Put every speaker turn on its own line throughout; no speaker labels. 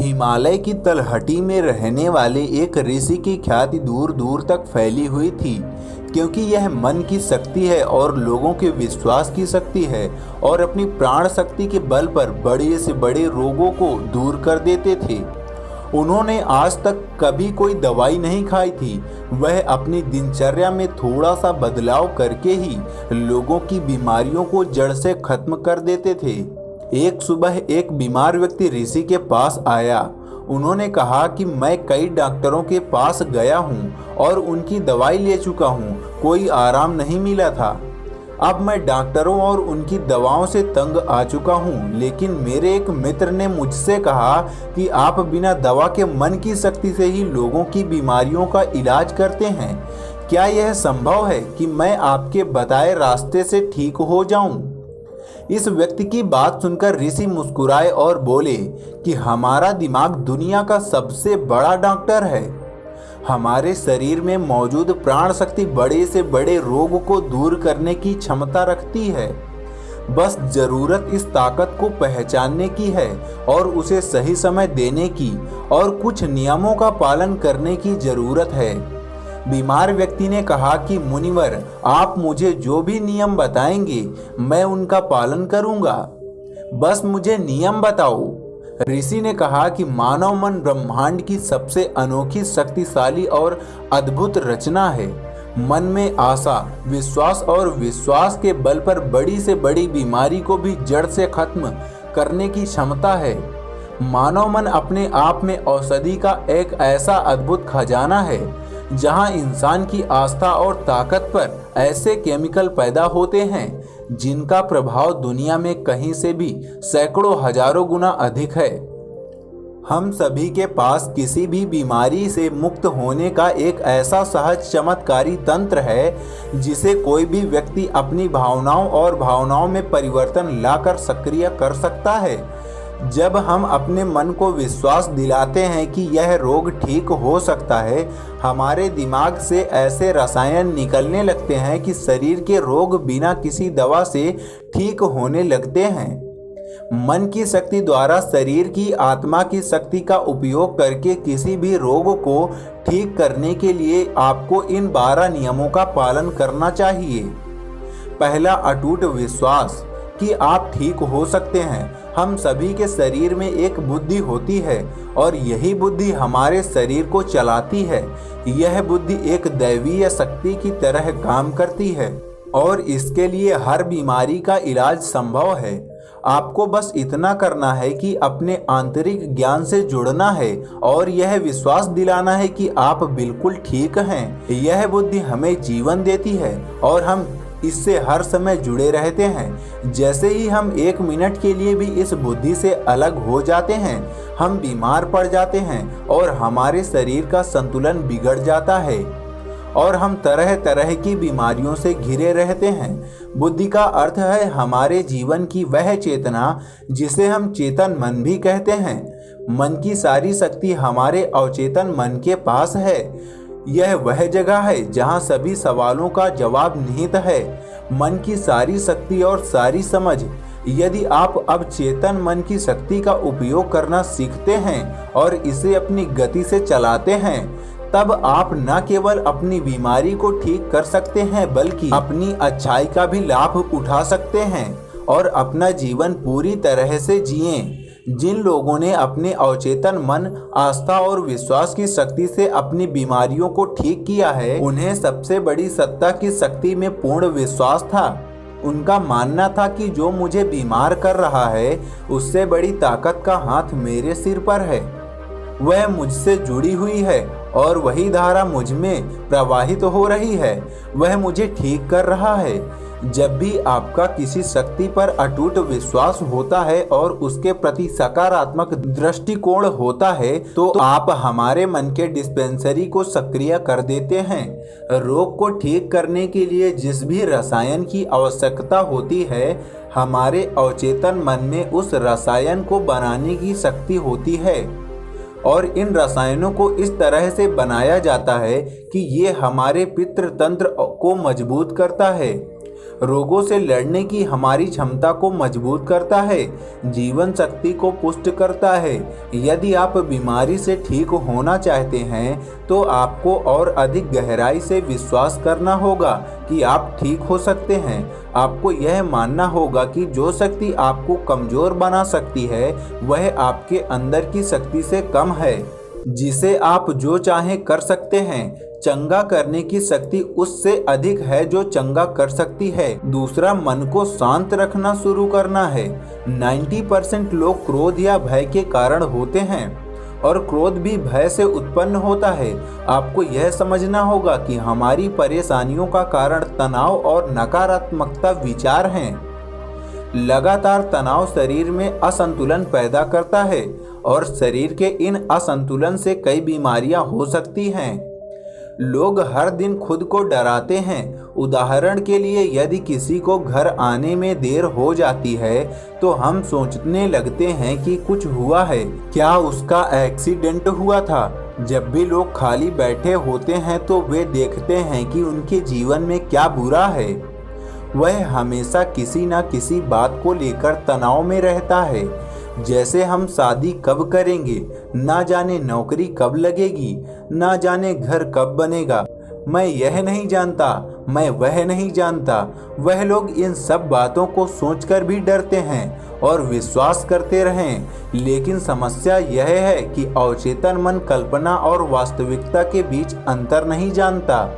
हिमालय की तलहटी में रहने वाले एक ऋषि की ख्याति दूर दूर तक फैली हुई थी, क्योंकि यह मन की शक्ति है और लोगों के विश्वास की शक्ति है और अपनी प्राण शक्ति के बल पर बड़े से बड़े रोगों को दूर कर देते थे। उन्होंने आज तक कभी कोई दवाई नहीं खाई थी। वह अपनी दिनचर्या में थोड़ा सा बदलाव करके ही लोगों की बीमारियों को जड़ से खत्म कर देते थे। एक सुबह एक बीमार व्यक्ति ऋषि के पास आया। उन्होंने कहा कि मैं कई डॉक्टरों के पास गया हूँ और उनकी दवाई ले चुका हूँ, कोई आराम नहीं मिला था। अब मैं डॉक्टरों और उनकी दवाओं से तंग आ चुका हूँ, लेकिन मेरे एक मित्र ने मुझसे कहा कि आप बिना दवा के मन की शक्ति से ही लोगों की बीमारियों का इलाज करते हैं। क्या यह संभव है कि मैं आपके बताए रास्ते से ठीक हो जाऊं? इस व्यक्ति की बात सुनकर ऋषि मुस्कुराए और बोले कि हमारा दिमाग दुनिया का सबसे बड़ा डॉक्टर है। हमारे शरीर में मौजूद प्राण शक्ति बड़े से बड़े रोग को दूर करने की क्षमता रखती है। बस जरूरत इस ताकत को पहचानने की है और उसे सही समय देने की और कुछ नियमों का पालन करने की जरूरत है। बीमार व्यक्ति ने कहा कि मुनिवर, आप मुझे जो भी नियम बताएंगे मैं उनका पालन करूंगा, बस मुझे नियम बताओ। ऋषि ने कहा कि मानव मन ब्रह्मांड की सबसे अनोखी, शक्तिशाली और अद्भुत रचना है। मन में आशा, विश्वास और विश्वास के बल पर बड़ी से बड़ी बीमारी को भी जड़ से खत्म करने की क्षमता है। मानव मन अपने आप में औषधि का एक ऐसा अद्भुत खजाना है जहां इंसान की आस्था और ताकत पर ऐसे केमिकल पैदा होते हैं जिनका प्रभाव दुनिया में कहीं से भी सैकड़ों हजारों गुना अधिक है। हम सभी के पास किसी भी बीमारी से मुक्त होने का एक ऐसा सहज चमत्कारी तंत्र है जिसे कोई भी व्यक्ति अपनी भावनाओं और भावनाओं में परिवर्तन लाकर सक्रिय कर सकता है। जब हम अपने मन को विश्वास दिलाते हैं कि यह रोग ठीक हो सकता है, हमारे दिमाग से ऐसे रसायन निकलने लगते हैं कि शरीर के रोग बिना किसी दवा से ठीक होने लगते हैं। मन की शक्ति द्वारा शरीर की आत्मा की शक्ति का उपयोग करके किसी भी रोग को ठीक करने के लिए आपको इन 12 नियमों का पालन करना चाहिए। पहला, अटूट विश्वास कि आप ठीक हो सकते हैं। हम सभी के शरीर में एक बुद्धि होती है और यही बुद्धि हमारे शरीर को चलाती है। यह बुद्धि एक दैवीय शक्ति की तरह काम करती है और इसके लिए हर बीमारी का इलाज संभव है। आपको बस इतना करना है कि अपने आंतरिक ज्ञान से जुड़ना है और यह विश्वास दिलाना है कि आप बिल्कुल ठीक हैं। यह बुद्धि हमें जीवन देती है और हम इससे हर समय जुड़े रहते हैं। जैसे ही हम 1 मिनट के लिए भी इस बुद्धि से अलग हो जाते हैं, हम बीमार पड़ जाते हैं और हमारे शरीर का संतुलन बिगड़ जाता है और हम तरह तरह की बीमारियों से घिरे रहते हैं। बुद्धि का अर्थ है हमारे जीवन की वह चेतना जिसे हम चेतन मन भी कहते हैं। मन की सारी शक्ति हमारे अवचेतन मन के पास है। यह वह जगह है जहां सभी सवालों का जवाब निहित है। मन की सारी शक्ति और सारी समझ। यदि आप अब चेतन मन की शक्ति का उपयोग करना सीखते हैं और इसे अपनी गति से चलाते हैं, तब आप न केवल अपनी बीमारी को ठीक कर सकते हैं बल्कि अपनी अच्छाई का भी लाभ उठा सकते हैं और अपना जीवन पूरी तरह से जिएं। जिन लोगों ने अपने अवचेतन मन, आस्था और विश्वास की शक्ति से अपनी बीमारियों को ठीक किया है, उन्हें सबसे बड़ी सत्ता की शक्ति में पूर्ण विश्वास था। उनका मानना था कि जो मुझे बीमार कर रहा है उससे बड़ी ताकत का हाथ मेरे सिर पर है। वह मुझसे जुड़ी हुई है और वही धारा मुझ में प्रवाहित हो रही है। वह मुझे ठीक कर रहा है। जब भी आपका किसी शक्ति पर अटूट विश्वास होता है और उसके प्रति सकारात्मक दृष्टिकोण होता है तो आप हमारे मन के डिस्पेंसरी को सक्रिय कर देते हैं। रोग को ठीक करने के लिए जिस भी रसायन की आवश्यकता होती है, हमारे अवचेतन मन में उस रसायन को बनाने की शक्ति होती है और इन रसायनों को इस तरह से बनाया जाता है कि ये हमारे पितृ तंत्र को मजबूत करता है। रोगों से लड़ने की हमारी क्षमता को मजबूत करता है, जीवन शक्ति को पुष्ट करता है। यदि आप बीमारी से ठीक होना चाहते हैं तो आपको और अधिक गहराई से विश्वास करना होगा कि आप ठीक हो सकते हैं। आपको यह मानना होगा कि जो शक्ति आपको कमजोर बना सकती है वह आपके अंदर की शक्ति से कम है, जिसे आप जो चाहें कर सकते हैं। चंगा करने की शक्ति उससे अधिक है जो चंगा कर सकती है। दूसरा, मन को शांत रखना शुरू करना है। 90% लोग क्रोध या भय के कारण होते हैं और क्रोध भी भय से उत्पन्न होता है। आपको यह समझना होगा कि हमारी परेशानियों का कारण तनाव और नकारात्मकता विचार हैं। लगातार तनाव शरीर में असंतुलन पैदा करता है और शरीर के इन असंतुलन से कई बीमारियां हो सकती हैं। लोग हर दिन खुद को डराते हैं। उदाहरण के लिए, यदि किसी को घर आने में देर हो जाती है तो हम सोचने लगते हैं कि कुछ हुआ है, क्या उसका एक्सीडेंट हुआ था। जब भी लोग खाली बैठे होते हैं तो वे देखते हैं कि उनके जीवन में क्या बुरा है। वह हमेशा किसी न किसी बात को लेकर तनाव में रहता है, जैसे हम शादी कब करेंगे, ना जाने नौकरी कब लगेगी, ना जाने घर कब बनेगा, मैं यह नहीं जानता, मैं वह नहीं जानता। वह लोग इन सब बातों को सोचकर भी डरते हैं और विश्वास करते रहें। लेकिन समस्या यह है कि अवचेतन मन कल्पना और वास्तविकता के बीच अंतर नहीं जानता।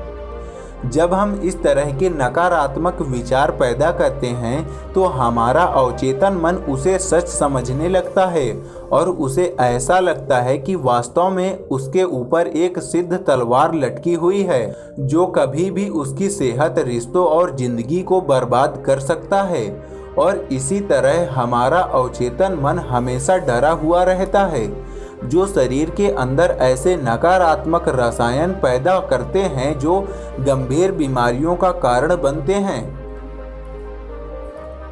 जब हम इस तरह के नकारात्मक विचार पैदा करते हैं तो हमारा अवचेतन मन उसे सच समझने लगता है और उसे ऐसा लगता है कि वास्तव में उसके ऊपर एक सिद्ध तलवार लटकी हुई है जो कभी भी उसकी सेहत, रिश्तों और जिंदगी को बर्बाद कर सकता है। और इसी तरह हमारा अवचेतन मन हमेशा डरा हुआ रहता है, जो शरीर के अंदर ऐसे नकारात्मक रसायन पैदा करते हैं जो गंभीर बीमारियों का कारण बनते हैं।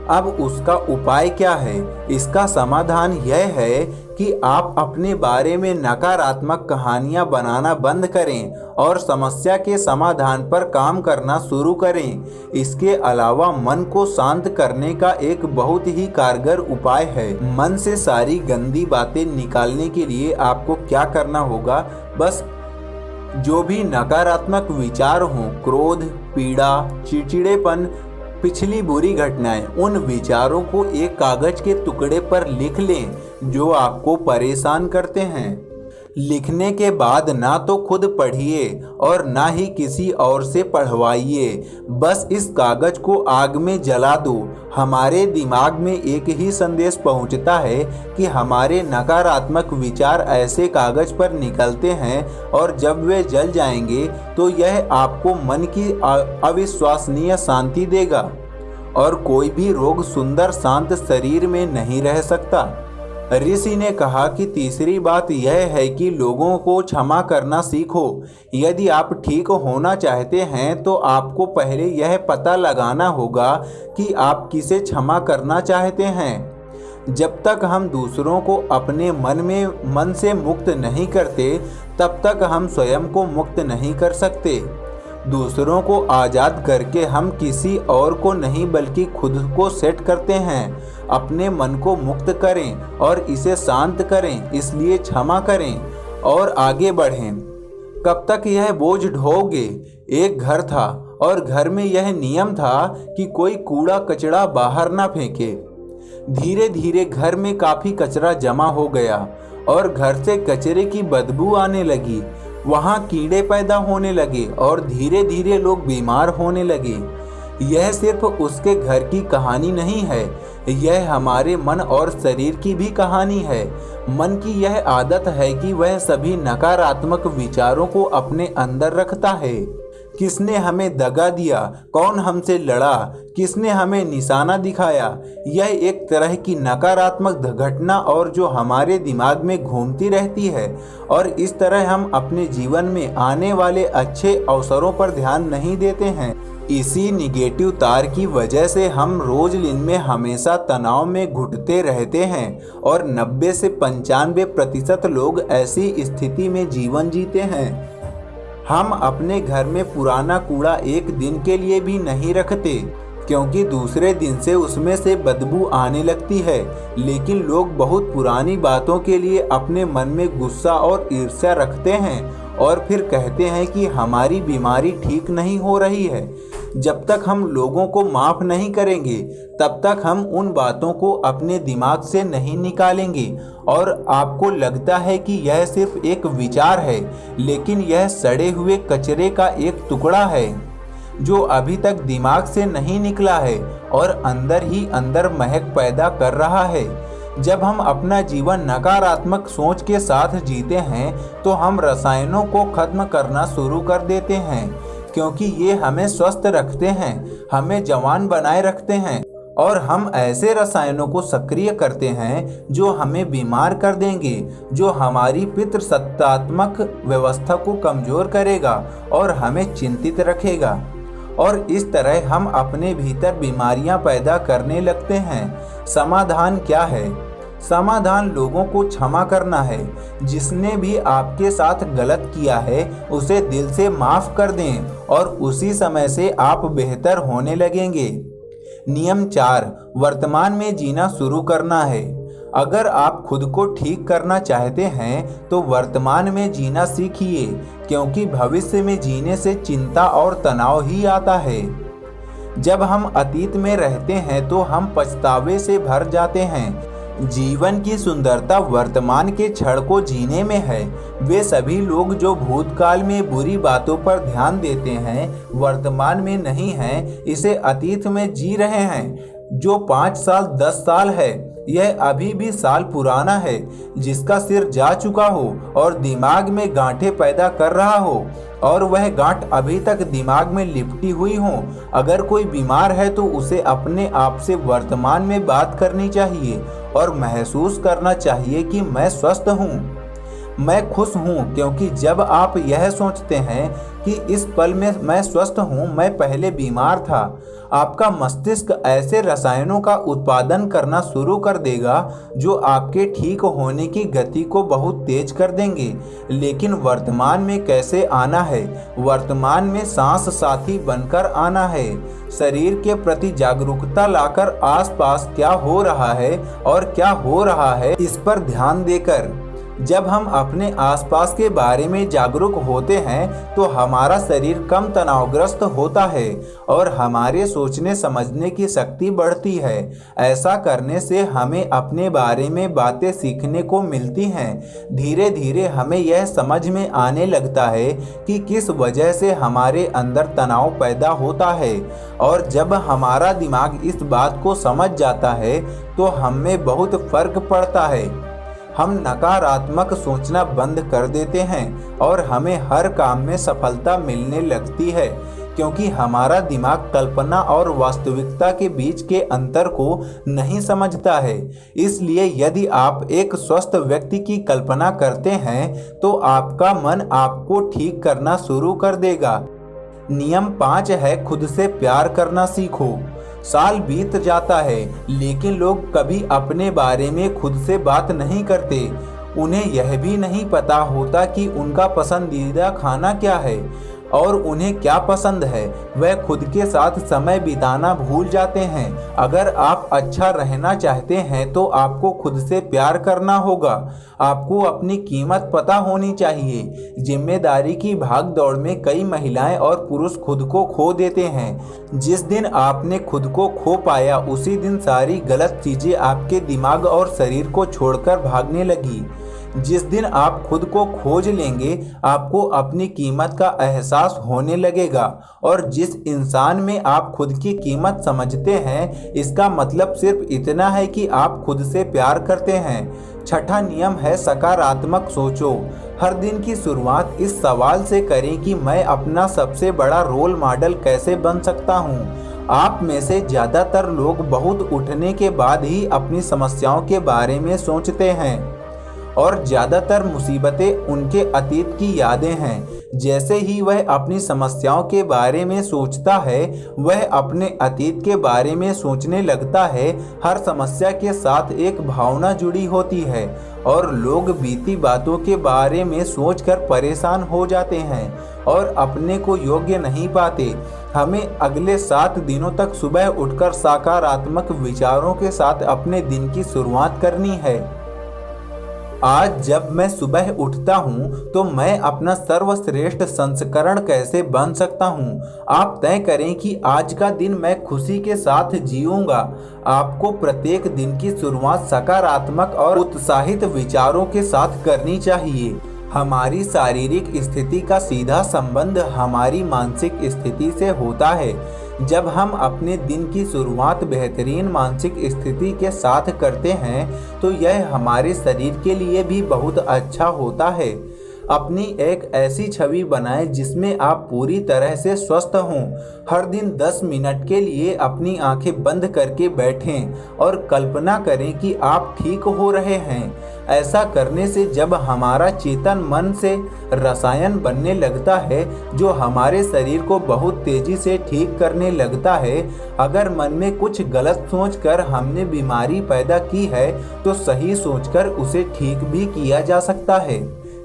अब उसका उपाय क्या है? इसका समाधान यह है कि आप अपने बारे में नकारात्मक कहानियां बनाना बंद करें और समस्या के समाधान पर काम करना शुरू करें। इसके अलावा मन को शांत करने का एक बहुत ही कारगर उपाय है। मन से सारी गंदी बातें निकालने के लिए आपको क्या करना होगा? बस जो भी नकारात्मक विचार हों, क्रोध, पीड़ा, चिड़चिड़ेपन, पिछली बुरी घटनाएं, उन विचारों को एक कागज के टुकड़े पर लिख लें जो आपको परेशान करते हैं। लिखने के बाद ना तो खुद पढ़िए और ना ही किसी और से पढ़वाइए। बस इस कागज को आग में जला दो। हमारे दिमाग में एक ही संदेश पहुंचता है कि हमारे नकारात्मक विचार ऐसे कागज पर निकलते हैं और जब वे जल जाएंगे तो यह आपको मन की अविश्वसनीय शांति देगा और कोई भी रोग सुंदर शांत शरीर में नहीं रह सकता। ऋषि ने कहा कि तीसरी बात यह है कि लोगों को क्षमा करना सीखो। यदि आप ठीक होना चाहते हैं तो आपको पहले यह पता लगाना होगा कि आप किसे क्षमा करना चाहते हैं। जब तक हम दूसरों को अपने मन से मुक्त नहीं करते तब तक हम स्वयं को मुक्त नहीं कर सकते। दूसरों को आज़ाद करके हम किसी और को नहीं बल्कि खुद को सेट करते हैं। अपने मन को मुक्त करें और इसे शांत करें, इसलिए क्षमा करें और आगे बढ़ें। कब तक यह बोझ ढोओगे? एक घर था और घर में यह नियम था कि कोई कूड़ा कचरा बाहर ना फेंके। धीरे धीरे घर में काफ़ी कचरा जमा हो गया और घर से कचरे की बदबू आने लगी। वहाँ कीड़े पैदा होने लगे और धीरे धीरे लोग बीमार होने लगे। यह सिर्फ उसके घर की कहानी नहीं है, यह हमारे मन और शरीर की भी कहानी है। मन की यह आदत है कि वह सभी नकारात्मक विचारों को अपने अंदर रखता है। किसने हमें दगा दिया? कौन हमसे लड़ा? किसने हमें निशाना दिखाया? यह एक तरह की नकारात्मक घटना और जो हमारे दिमाग में घूमती रहती है और इस तरह हम अपने जीवन में आने वाले अच्छे अवसरों पर ध्यान नहीं देते हैं। इसी निगेटिव तार की वजह से हम रोज दिन में हमेशा तनाव में घुटते रहते हैं और 90 से 95% लोग ऐसी स्थिति में जीवन जीते हैं। हम अपने घर में पुराना कूड़ा एक दिन के लिए भी नहीं रखते। क्योंकि दूसरे दिन से उसमें से बदबू आने लगती है। लेकिन लोग बहुत पुरानी बातों के लिए अपने मन में गुस्सा और ईर्ष्या रखते हैं और फिर कहते हैं कि हमारी बीमारी ठीक नहीं हो रही है। जब तक हम लोगों को माफ़ नहीं करेंगे तब तक हम उन बातों को अपने दिमाग से नहीं निकालेंगे। और आपको लगता है कि यह सिर्फ एक विचार है, लेकिन यह सड़े हुए कचरे का एक टुकड़ा है जो अभी तक दिमाग से नहीं निकला है और अंदर ही अंदर महक पैदा कर रहा है। जब हम अपना जीवन नकारात्मक सोच के साथ जीते हैं तो हम रसायनों को खत्म करना शुरू कर देते हैं, क्योंकि ये हमें स्वस्थ रखते हैं, हमें जवान बनाए रखते हैं। और हम ऐसे रसायनों को सक्रिय करते हैं जो हमें बीमार कर देंगे, जो हमारी पितृसत्तात्मक व्यवस्था को कमज़ोर करेगा और हमें चिंतित रखेगा। और इस तरह हम अपने भीतर बीमारियां पैदा करने लगते हैं। समाधान क्या है? समाधान लोगों को क्षमा करना है। जिसने भी आपके साथ गलत किया है उसे दिल से माफ़ कर दें और उसी समय से आप बेहतर होने लगेंगे। नियम 4, वर्तमान में जीना शुरू करना है। अगर आप खुद को ठीक करना चाहते हैं तो वर्तमान में जीना सीखिए, क्योंकि भविष्य में जीने से चिंता और तनाव ही आता है। जब हम अतीत में रहते हैं तो हम पछतावे से भर जाते हैं। जीवन की सुंदरता वर्तमान के क्षण को जीने में है। वे सभी लोग जो भूतकाल में बुरी बातों पर ध्यान देते हैं वर्तमान में नहीं हैं, इसे अतीत में जी रहे हैं। जो 5 साल 10 साल है यह अभी भी साल पुराना है, जिसका सिर जा चुका हो और दिमाग में गांठें पैदा कर रहा हो और वह गांठ अभी तक दिमाग में लिपटी हुई हो। अगर कोई बीमार है तो उसे अपने आप से वर्तमान में बात करनी चाहिए और महसूस करना चाहिए कि मैं स्वस्थ हूँ, मैं खुश हूँ। क्योंकि जब आप यह सोचते हैं कि इस पल में मैं स्वस्थ हूँ, मैं पहले बीमार था, आपका मस्तिष्क ऐसे रसायनों का उत्पादन करना शुरू कर देगा जो आपके ठीक होने की गति को बहुत तेज कर देंगे। लेकिन वर्तमान में कैसे आना है? वर्तमान में सांस साथी बनकर आना है। शरीर के प्रति जागरूकता लाकर आसपास क्या हो रहा है और क्या हो रहा है इस पर ध्यान देकर। जब हम अपने आसपास के बारे में जागरूक होते हैं तो हमारा शरीर कम तनावग्रस्त होता है और हमारे सोचने समझने की शक्ति बढ़ती है। ऐसा करने से हमें अपने बारे में बातें सीखने को मिलती हैं। धीरे धीरे हमें यह समझ में आने लगता है कि किस वजह से हमारे अंदर तनाव पैदा होता है। और जब हमारा दिमाग इस बात को समझ जाता है तो हम में बहुत फर्क पड़ता है। हम नकारात्मक सोचना बंद कर देते हैं और हमें हर काम में सफलता मिलने लगती है, क्योंकि हमारा दिमाग कल्पना और वास्तविकता के बीच के अंतर को नहीं समझता है। इसलिए यदि आप एक स्वस्थ व्यक्ति की कल्पना करते हैं तो आपका मन आपको ठीक करना शुरू कर देगा। नियम 5 है, खुद से प्यार करना सीखो। साल बीत जाता है लेकिन लोग कभी अपने बारे में खुद से बात नहीं करते। उन्हें यह भी नहीं पता होता कि उनका पसंदीदा खाना क्या है और उन्हें क्या पसंद है। वह खुद के साथ समय बिताना भूल जाते हैं। अगर आप अच्छा रहना चाहते हैं तो आपको खुद से प्यार करना होगा। आपको अपनी कीमत पता होनी चाहिए। जिम्मेदारी की भागदौड़ में कई महिलाएं और पुरुष खुद को खो देते हैं। जिस दिन आपने खुद को खो पाया उसी दिन सारी गलत चीज़ें आपके दिमाग और शरीर को छोड़कर भागने लगी। जिस दिन आप खुद को खोज लेंगे आपको अपनी कीमत का एहसास होने लगेगा। और जिस इंसान में आप खुद की कीमत समझते हैं इसका मतलब सिर्फ इतना है कि आप खुद से प्यार करते हैं। छठा नियम है, सकारात्मक सोचो। हर दिन की शुरुआत इस सवाल से करें कि मैं अपना सबसे बड़ा रोल मॉडल कैसे बन सकता हूँ। आप में से ज़्यादातर लोग बहुत उठने के बाद ही अपनी समस्याओं के बारे में सोचते हैं और ज़्यादातर मुसीबतें उनके अतीत की यादें हैं जैसे ही वह अपनी समस्याओं के बारे में सोचता है, वह अपने अतीत के बारे में सोचने लगता है। हर समस्या के साथ एक भावना जुड़ी होती है और लोग बीती बातों के बारे में सोचकर परेशान हो जाते हैं और अपने को योग्य नहीं पाते। हमें अगले 7 दिनों तक सुबह उठकर सकारात्मक विचारों के साथ अपने दिन की शुरुआत करनी है। आज जब मैं सुबह उठता हूँ तो मैं अपना सर्वश्रेष्ठ संस्करण कैसे बन सकता हूँ। आप तय करें कि आज का दिन मैं खुशी के साथ जीऊंगा। आपको प्रत्येक दिन की शुरुआत सकारात्मक और उत्साहित विचारों के साथ करनी चाहिए। हमारी शारीरिक स्थिति का सीधा संबंध हमारी मानसिक स्थिति से होता है। जब हम अपने दिन की शुरुआत बेहतरीन मानसिक स्थिति के साथ करते हैं तो यह हमारे शरीर के लिए भी बहुत अच्छा होता है। अपनी एक ऐसी छवि बनाएं जिसमें आप पूरी तरह से स्वस्थ हों। हर दिन 10 मिनट के लिए अपनी आंखें बंद करके बैठें और कल्पना करें कि आप ठीक हो रहे हैं। ऐसा करने से जब हमारा चेतन मन से रसायन बनने लगता है जो हमारे शरीर को बहुत तेजी से ठीक करने लगता है। अगर मन में कुछ गलत सोचकर हमने बीमारी पैदा की है तो सही सोचकर उसे ठीक भी किया जा सकता है।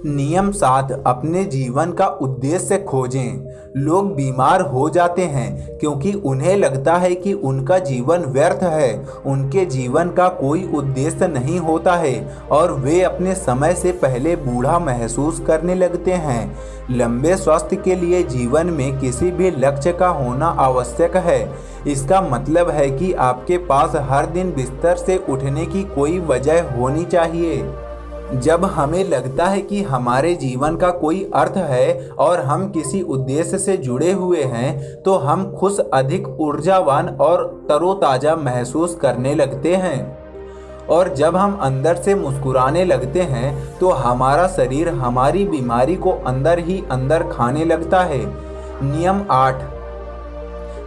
नियम 7, अपने जीवन का उद्देश्य खोजें। लोग बीमार हो जाते हैं क्योंकि उन्हें लगता है कि उनका जीवन व्यर्थ है। उनके जीवन का कोई उद्देश्य नहीं होता है और वे अपने समय से पहले बूढ़ा महसूस करने लगते हैं। लंबे स्वास्थ्य के लिए जीवन में किसी भी लक्ष्य का होना आवश्यक है। इसका मतलब है कि आपके पास हर दिन बिस्तर से उठने की कोई वजह होनी चाहिए। जब हमें लगता है कि हमारे जीवन का कोई अर्थ है और हम किसी उद्देश्य से जुड़े हुए हैं तो हम खुश, अधिक ऊर्जावान और तरोताज़ा महसूस करने लगते हैं। और जब हम अंदर से मुस्कुराने लगते हैं तो हमारा शरीर हमारी बीमारी को अंदर ही अंदर खाने लगता है। नियम 8,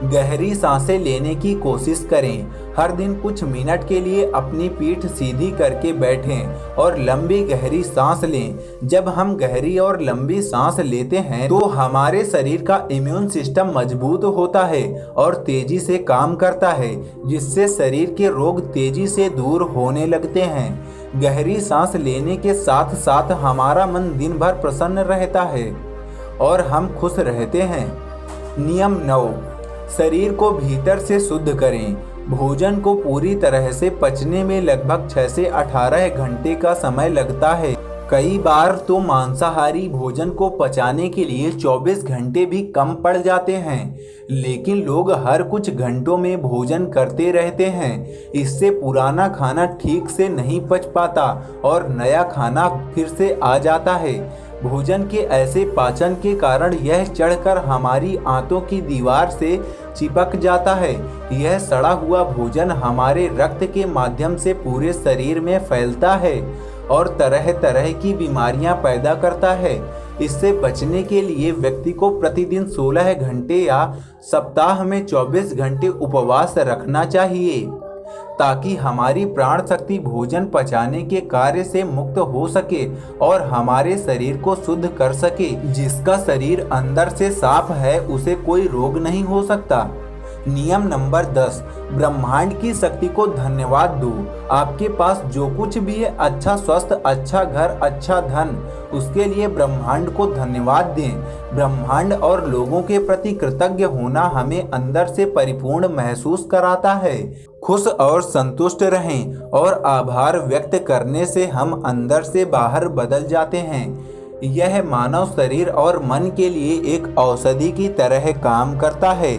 गहरी सांसें लेने की कोशिश करें। हर दिन कुछ मिनट के लिए अपनी पीठ सीधी करके बैठें और लंबी गहरी सांस लें। जब हम गहरी और लंबी सांस लेते हैं तो हमारे शरीर का इम्यून सिस्टम मजबूत होता है और तेजी से काम करता है, जिससे शरीर के रोग तेजी से दूर होने लगते हैं। गहरी सांस लेने के साथ साथ हमारा मन दिन भर प्रसन्न रहता है और हम खुश रहते हैं। नियम 9, शरीर को भीतर से शुद्ध करें। भोजन को पूरी तरह से पचने में लगभग 6 से 18 घंटे का समय लगता है। कई बार तो मांसाहारी भोजन को पचाने के लिए 24 घंटे भी कम पड़ जाते हैं, लेकिन लोग हर कुछ घंटों में भोजन करते रहते हैं। इससे पुराना खाना ठीक से नहीं पच पाता और नया खाना फिर से आ जाता है। भोजन के ऐसे पाचन के कारण यह चढ़कर हमारी आंतों की दीवार से चिपक जाता है। यह सड़ा हुआ भोजन हमारे रक्त के माध्यम से पूरे शरीर में फैलता है और तरह तरह की बीमारियां पैदा करता है। इससे बचने के लिए व्यक्ति को प्रतिदिन 16 घंटे या सप्ताह में 24 घंटे उपवास रखना चाहिए, ताकि हमारी प्राण शक्ति भोजन पचाने के कार्य से मुक्त हो सके और हमारे शरीर को शुद्ध कर सके। जिसका शरीर अंदर से साफ है उसे कोई रोग नहीं हो सकता। नियम नंबर 10, ब्रह्मांड की शक्ति को धन्यवाद दो। आपके पास जो कुछ भी है, अच्छा स्वास्थ्य, अच्छा घर, अच्छा धन, उसके लिए ब्रह्मांड को धन्यवाद दें। ब्रह्मांड और लोगों के प्रति कृतज्ञ होना हमें अंदर से परिपूर्ण महसूस कराता है। खुश और संतुष्ट रहें और आभार व्यक्त करने से हम अंदर से बाहर बदल जाते हैं। यह मानव शरीर और मन के लिए एक औषधि की तरह काम करता है।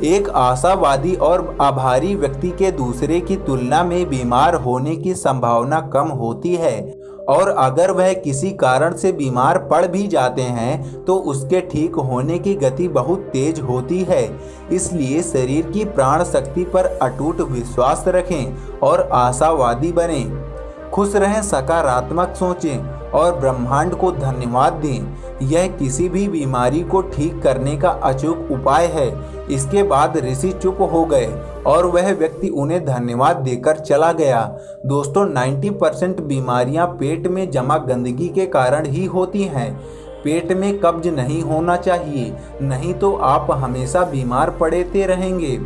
एक आशावादी और आभारी व्यक्ति के दूसरे की तुलना में बीमार होने की संभावना कम होती है, और अगर वह किसी कारण से बीमार पड़ भी जाते हैं तो उसके ठीक होने की गति बहुत तेज होती है। इसलिए शरीर की प्राण शक्ति पर अटूट विश्वास रखें और आशावादी बनें। खुश रहें, सकारात्मक सोचें और ब्रह्मांड को धन्यवाद दें। यह किसी भी बीमारी को ठीक करने का अचूक उपाय है। इसके बाद ऋषि चुप हो गए और वह व्यक्ति उन्हें धन्यवाद देकर चला गया। दोस्तों, 90% बीमारियां पेट में जमा गंदगी के कारण ही होती हैं। पेट में कब्ज नहीं होना चाहिए, नहीं तो आप हमेशा बीमार पड़ते रहेंगे।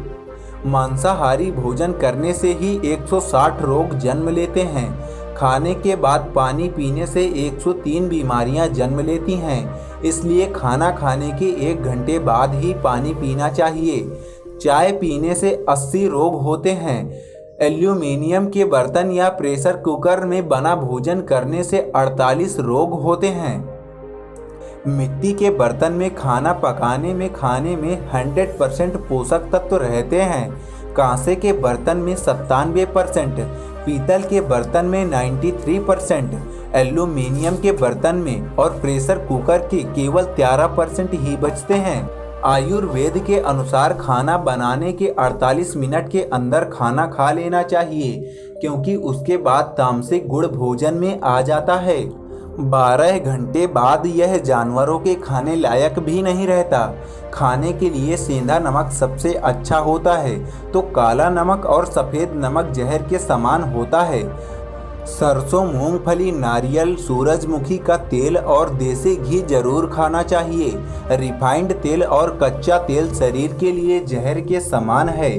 मांसाहारी भोजन करने से ही 160 रोग जन्म लेते हैं। खाने के बाद पानी पीने से 103 बीमारियां जन्म लेती हैं। इसलिए खाना खाने के 1 घंटे बाद ही पानी पीना चाहिए। चाय पीने से 80 रोग होते हैं। एल्यूमीनियम के बर्तन या प्रेशर कुकर में बना भोजन करने से 48 रोग होते हैं। मिट्टी के बर्तन में खाना पकाने में खाने में 100% पोषक तत्व रहते हैं। कांसे के बर्तन में 97%, पीतल के बर्तन में 93%, एल्यूमीनियम के बर्तन में और प्रेशर कुकर के केवल 13% ही बचते हैं। आयुर्वेद के अनुसार खाना बनाने के 48 मिनट के अंदर खाना खा लेना चाहिए, क्योंकि उसके बाद तामसिक गुण भोजन में आ जाता है। 12 घंटे बाद यह जानवरों के खाने लायक भी नहीं रहता। खाने के लिए सेंधा नमक सबसे अच्छा होता है, तो काला नमक और सफ़ेद नमक जहर के समान होता है। सरसों, मूंगफली, नारियल, सूरजमुखी का तेल और देसी घी जरूर खाना चाहिए। रिफाइंड तेल और कच्चा तेल शरीर के लिए जहर के समान है।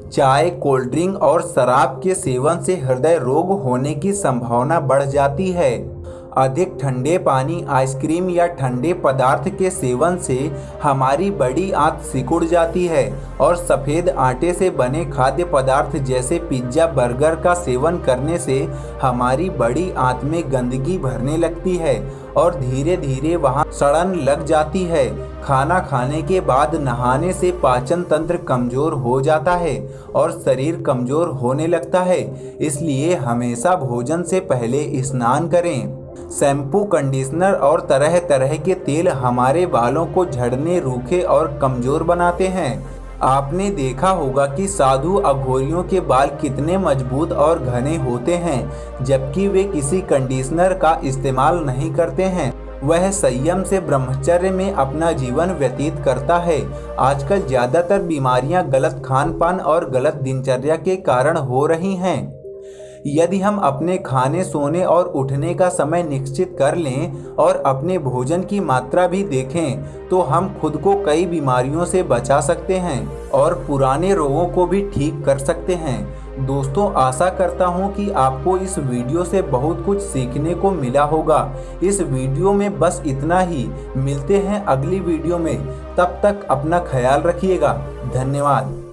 चाय, कोल्ड ड्रिंक और शराब के सेवन से हृदय रोग होने की संभावना बढ़ जाती है। अधिक ठंडे पानी, आइसक्रीम या ठंडे पदार्थ के सेवन से हमारी बड़ी आंत सिकुड़ जाती है और सफ़ेद आटे से बने खाद्य पदार्थ जैसे पिज्ज़ा, बर्गर का सेवन करने से हमारी बड़ी आंत में गंदगी भरने लगती है और धीरे धीरे वहां सड़न लग जाती है। खाना खाने के बाद नहाने से पाचन तंत्र कमज़ोर हो जाता है और शरीर कमज़ोर होने लगता है। इसलिए हमेशा भोजन से पहले स्नान करें। शैम्पू, कंडीशनर और तरह तरह के तेल हमारे बालों को झड़ने, रूखे और कमज़ोर बनाते हैं। आपने देखा होगा कि साधु अघोरियों के बाल कितने मजबूत और घने होते हैं, जबकि वे किसी कंडीशनर का इस्तेमाल नहीं करते हैं। वह संयम से ब्रह्मचर्य में अपना जीवन व्यतीत करता है। आजकल ज़्यादातर बीमारियां गलत खान पान और गलत दिनचर्या के कारण हो रही हैं। यदि हम अपने खाने, सोने और उठने का समय निश्चित कर लें और अपने भोजन की मात्रा भी देखें, तो हम खुद को कई बीमारियों से बचा सकते हैं और पुराने रोगों को भी ठीक कर सकते हैं। दोस्तों, आशा करता हूं कि आपको इस वीडियो से बहुत कुछ सीखने को मिला होगा। इस वीडियो में बस इतना ही। मिलते हैं अगली वीडियो में। तब तक अपना ख्याल रखिएगा। धन्यवाद।